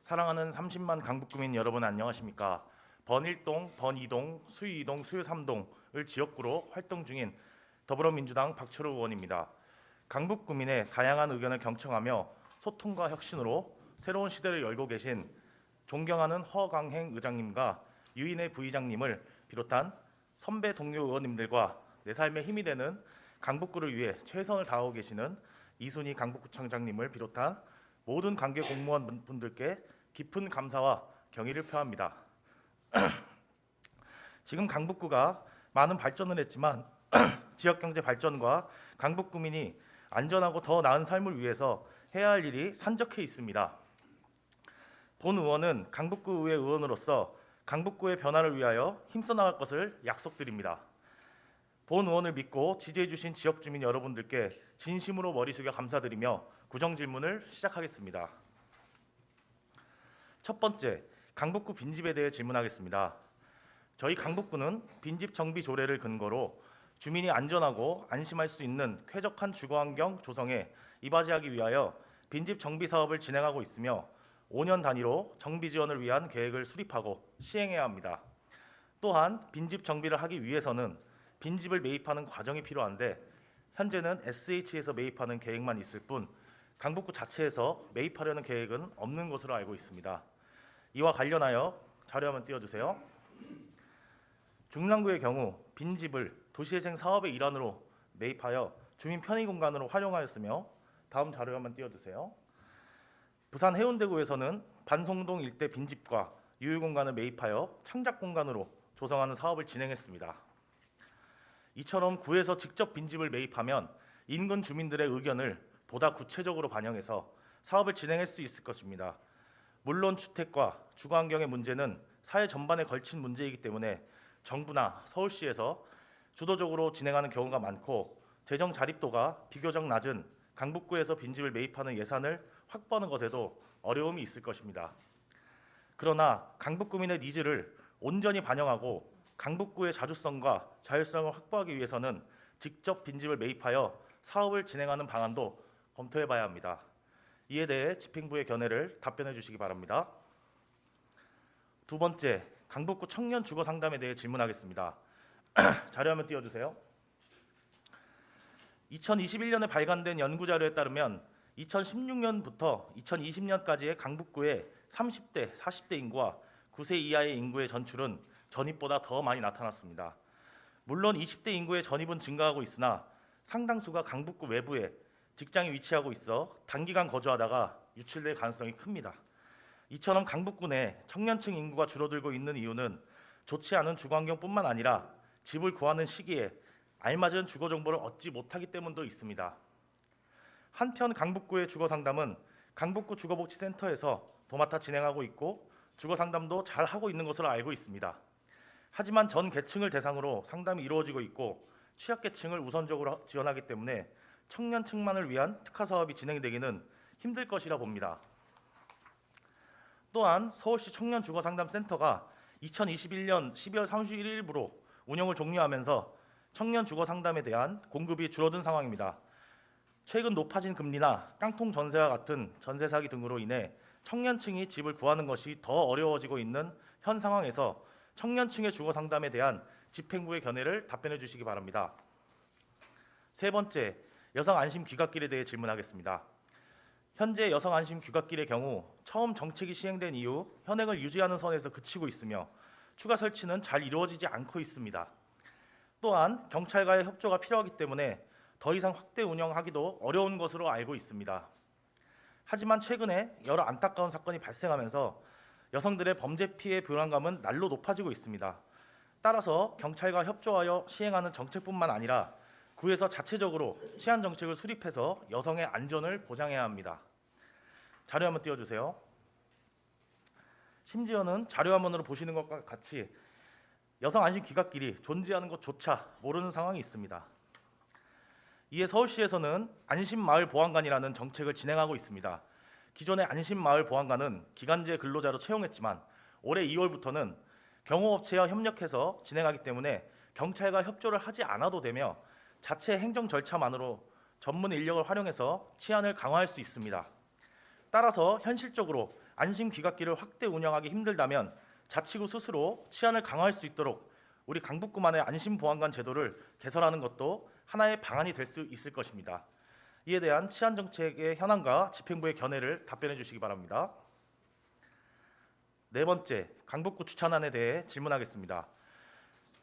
사랑하는 30만 강북구민 여러분 안녕하십니까? 번일동, 번이동, 수유이동, 수유삼동을 지역구로 활동 중인 더불어민주당 박철호 의원입니다. 강북구민의 다양한 의견을 경청하며 소통과 혁신으로 새로운 시대를 열고 계신 존경하는 허강행 의장님과 유인혜 부의장님을 비롯한 선배 동료 의원님들과 내 삶의 힘이 되는 강북구를 위해 최선을 다하고 계시는 이순희 강북구청장님을 비롯한 모든 관계 공무원 분들께 깊은 감사와 경의를 표합니다. 지금 강북구가 많은 발전을 했지만 지역경제 발전과 강북구민이 안전하고 더 나은 삶을 위해서 해야 할 일이 산적해 있습니다. 본 의원은 강북구의회 의원으로서 강북구의 변화를 위하여 힘써 나갈 것을 약속드립니다. 본 의원을 믿고 지지해 주신 지역 주민 여러분들께 진심으로 머리 숙여 감사드리며 구정 질문을 시작하겠습니다. 첫 번째, 강북구 빈집에 대해 질문하겠습니다. 저희 강북구는 빈집 정비 조례를 근거로 주민이 안전하고 안심할 수 있는 쾌적한 주거환경 조성에 이바지하기 위하여 빈집 정비 사업을 진행하고 있으며 5년 단위로 정비 지원을 위한 계획을 수립하고 시행해야 합니다. 또한 빈집 정비를 하기 위해서는 빈집을 매입하는 과정이 필요한데 현재는 SH에서 매입하는 계획만 있을 뿐 강북구 자체에서 매입하려는 계획은 없는 것으로 알고 있습니다. 이와 관련하여 자료 한번 띄워주세요. 중랑구의 경우 빈집을 도시재생 사업의 일환으로 매입하여 주민 편의 공간으로 활용하였으며 다음 자료 한번 띄워주세요. 부산 해운대구에서는 반송동 일대 빈집과 유휴공간을 매입하여 창작 공간으로 조성하는 사업을 진행했습니다. 이처럼 구에서 직접 빈집을 매입하면 인근 주민들의 의견을 보다 구체적으로 반영해서 사업을 진행할 수 있을 것입니다. 물론 주택과 주거환경의 문제는 사회 전반에 걸친 문제이기 때문에 정부나 서울시에서 주도적으로 진행하는 경우가 많고 재정 자립도가 비교적 낮은 강북구에서 빈집을 매입하는 예산을 확보하는 것에도 어려움이 있을 것입니다. 그러나 강북구민의 니즈를 온전히 반영하고 강북구의 자주성과 자율성을 확보하기 위해서는 직접 빈집을 매입하여 사업을 진행하는 방안도 검토해봐야 합니다. 이에 대해 집행부의 견해를 답변해 주시기 바랍니다. 두 번째, 강북구 청년 주거 상담에 대해 질문하겠습니다. 자료 한번 띄워주세요. 2021년에 발간된 연구 자료에 따르면 2016년부터 2020년까지의 강북구의 30대, 40대 인구와 9세 이하의 인구의 전출은 전입보다 더 많이 나타났습니다. 물론 20대 인구의 전입은 증가하고 있으나 상당수가 강북구 외부에 직장이 위치하고 있어 단기간 거주하다가 유출될 가능성이 큽니다. 이처럼 강북구 내 청년층 인구가 줄어들고 있는 이유는 좋지 않은 주거환경뿐만 아니라 집을 구하는 시기에 알맞은 주거 정보를 얻지 못하기 때문도 있습니다. 한편 강북구의 주거상담은 강북구 주거복지센터에서 도맡아 진행하고 있고 주거상담도 잘 하고 있는 것으로 알고 있습니다. 하지만 전 계층을 대상으로 상담이 이루어지고 있고 취약계층을 우선적으로 지원하기 때문에 청년층만을 위한 특화사업이 진행되기는 힘들 것이라 봅니다. 또한 서울시 청년주거상담센터가 2021년 12월 31일부로 운영을 종료하면서 청년 주거상담에 대한 공급이 줄어든 상황입니다. 최근 높아진 금리나 깡통 전세와 같은 전세 사기 등으로 인해 청년층이 집을 구하는 것이 더 어려워지고 있는 현 상황에서 청년층의 주거상담에 대한 집행부의 견해를 답변해 주시기 바랍니다. 세 번째, 여성 안심 귀갓길에 대해 질문하겠습니다. 현재 여성 안심 귀갓길의 경우 처음 정책이 시행된 이후 현행을 유지하는 선에서 그치고 있으며 추가 설치는 잘 이루어지지 않고 있습니다. 또한 경찰과의 협조가 필요하기 때문에 더 이상 확대 운영하기도 어려운 것으로 알고 있습니다. 하지만 최근에 여러 안타까운 사건이 발생하면서 여성들의 범죄 피해 불안감은 날로 높아지고 있습니다. 따라서 경찰과 협조하여 시행하는 정책뿐만 아니라 구에서 자체적으로 치안 정책을 수립해서 여성의 안전을 보장해야 합니다. 자료 한번 띄워주세요. 심지어는 자료 화면으로 보시는 것과 같이 여성 안심 귀갓길이 존재하는 것조차 모르는 상황이 있습니다. 이에 서울시에서는 안심마을 보안관이라는 정책을 진행하고 있습니다. 기존의 안심마을 보안관은 기간제 근로자로 채용했지만 올해 2월부터는 경호업체와 협력해서 진행하기 때문에 경찰과 협조를 하지 않아도 되며 자체 행정 절차만으로 전문 인력을 활용해서 치안을 강화할 수 있습니다. 따라서 현실적으로 안심 귀갓길을 확대 운영하기 힘들다면 자치구 스스로 치안을 강화할 수 있도록 우리 강북구만의 안심 보안관 제도를 개설하는 것도 하나의 방안이 될 수 있을 것입니다. 이에 대한 치안 정책의 현황과 집행부의 견해를 답변해 주시기 바랍니다. 네 번째, 강북구 주차난에 대해 질문하겠습니다.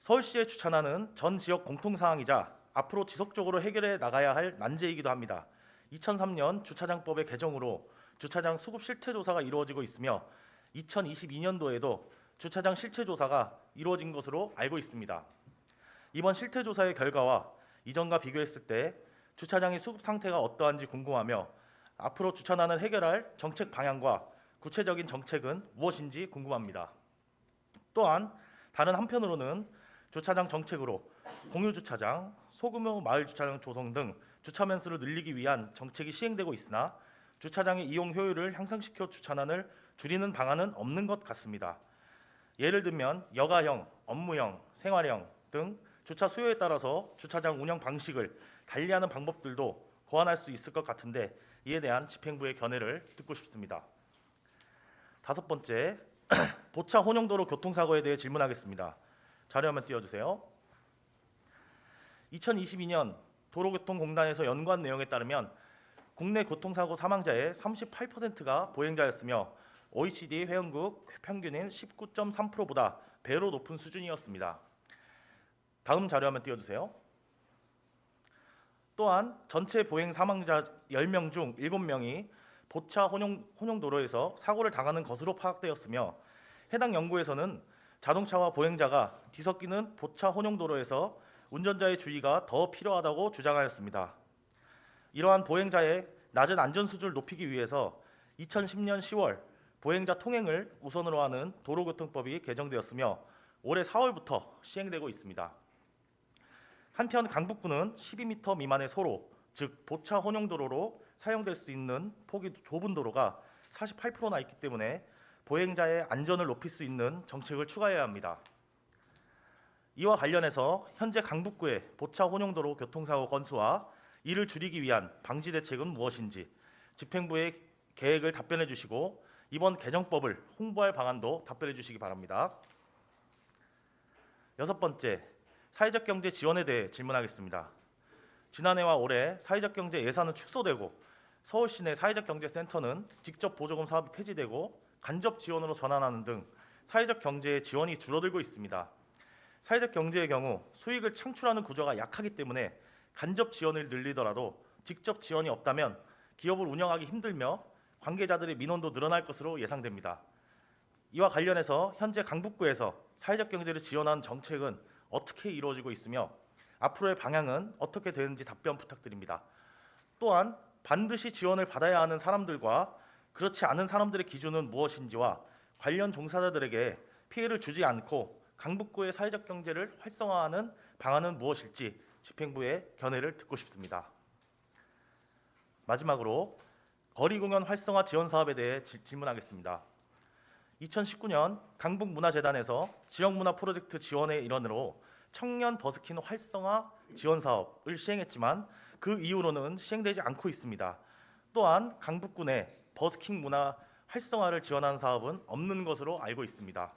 서울시의 주차난은 전 지역 공통사항이자 앞으로 지속적으로 해결해 나가야 할 난제이기도 합니다. 2003년 주차장법의 개정으로 주차장 수급 실태 조사가 이루어지고 있으며 2022년도에도 주차장 실태 조사가 이루어진 것으로 알고 있습니다. 이번 실태 조사의 결과와 이전과 비교했을 때 주차장의 수급 상태가 어떠한지 궁금하며 앞으로 주차난을 해결할 정책 방향과 구체적인 정책은 무엇인지 궁금합니다. 또한 다른 한편으로는 주차장 정책으로 공유주차장, 소규모 마을 주차장 조성 등 주차 면수를 늘리기 위한 정책이 시행되고 있으나 주차장의 이용 효율을 향상시켜 주차난을 줄이는 방안은 없는 것 같습니다. 예를 들면 여가형, 업무형, 생활형 등 주차 수요에 따라서 주차장 운영 방식을 달리하는 방법들도 고안할 수 있을 것 같은데 이에 대한 집행부의 견해를 듣고 싶습니다. 다섯 번째, 보차 혼용도로 교통사고에 대해 질문하겠습니다. 자료 한번 띄워주세요. 2022년 도로교통공단에서 연구한 내용에 따르면 국내 교통사고 사망자의 38%가 보행자였으며 OECD 회원국 평균인 19.3%보다 배로 높은 수준이었습니다. 다음 자료 한번 띄워주세요. 또한 전체 보행 사망자 10명 중 7명이 보차 혼용도로에서 사고를 당하는 것으로 파악되었으며 해당 연구에서는 자동차와 보행자가 뒤섞이는 보차 혼용도로에서 운전자의 주의가 더 필요하다고 주장하였습니다. 이러한 보행자의 낮은 안전 수준을 높이기 위해서 2010년 10월 보행자 통행을 우선으로 하는 도로교통법이 개정되었으며 올해 4월부터 시행되고 있습니다. 한편 강북구는 12m 미만의 소로, 즉 보차 혼용도로로 사용될 수 있는 폭이 좁은 도로가 48%나 있기 때문에 보행자의 안전을 높일 수 있는 정책을 추가해야 합니다. 이와 관련해서 현재 강북구의 보차 혼용도로 교통사고 건수와 이를 줄이기 위한 방지 대책은 무엇인지 집행부의 계획을 답변해 주시고 이번 개정법을 홍보할 방안도 답변해 주시기 바랍니다. 여섯 번째, 사회적 경제 지원에 대해 질문하겠습니다. 지난해와 올해 사회적 경제 예산은 축소되고 서울시 내 사회적 경제 센터는 직접 보조금 사업이 폐지되고 간접 지원으로 전환하는 등 사회적 경제의 지원이 줄어들고 있습니다. 사회적 경제의 경우 수익을 창출하는 구조가 약하기 때문에 간접 지원을 늘리더라도 직접 지원이 없다면 기업을 운영하기 힘들며 관계자들의 민원도 늘어날 것으로 예상됩니다. 이와 관련해서 현재 강북구에서 사회적 경제를 지원하는 정책은 어떻게 이루어지고 있으며 앞으로의 방향은 어떻게 되는지 답변 부탁드립니다. 또한 반드시 지원을 받아야 하는 사람들과 그렇지 않은 사람들의 기준은 무엇인지와 관련 종사자들에게 피해를 주지 않고 강북구의 사회적 경제를 활성화하는 방안은 무엇일지 집행부의 견해를 듣고 싶습니다. 마지막으로 거리공연 활성화 지원 사업에 대해 질문하겠습니다. 2019년 강북문화재단에서 지역문화 프로젝트 지원의 일환으로 청년 버스킹 활성화 지원 사업을 시행했지만 그 이후로는 시행되지 않고 있습니다. 또한 강북구 내 버스킹 문화 활성화를 지원하는 사업은 없는 것으로 알고 있습니다.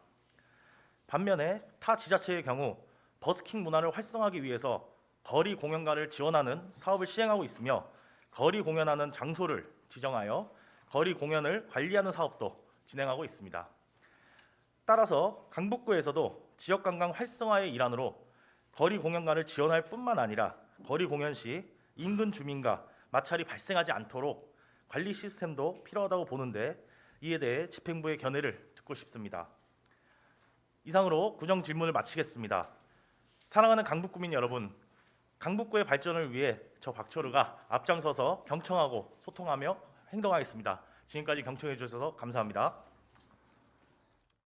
반면에 타 지자체의 경우 버스킹 문화를 활성화하기 위해서 거리 공연가를 지원하는 사업을 시행하고 있으며 거리 공연하는 장소를 지정하여 거리 공연을 관리하는 사업도 진행하고 있습니다. 따라서 강북구에서도 지역 관광 활성화의 일환으로 거리 공연가를 지원할 뿐만 아니라 거리 공연 시 인근 주민과 마찰이 발생하지 않도록 관리 시스템도 필요하다고 보는데 이에 대해 집행부의 견해를 듣고 싶습니다. 이상으로 구정 질문을 마치겠습니다. 사랑하는 강북구민 여러분, 강북구의 발전을 위해 저 박철우가 앞장서서 경청하고 소통하며 행동하겠습니다. 지금까지 경청해 주셔서 감사합니다.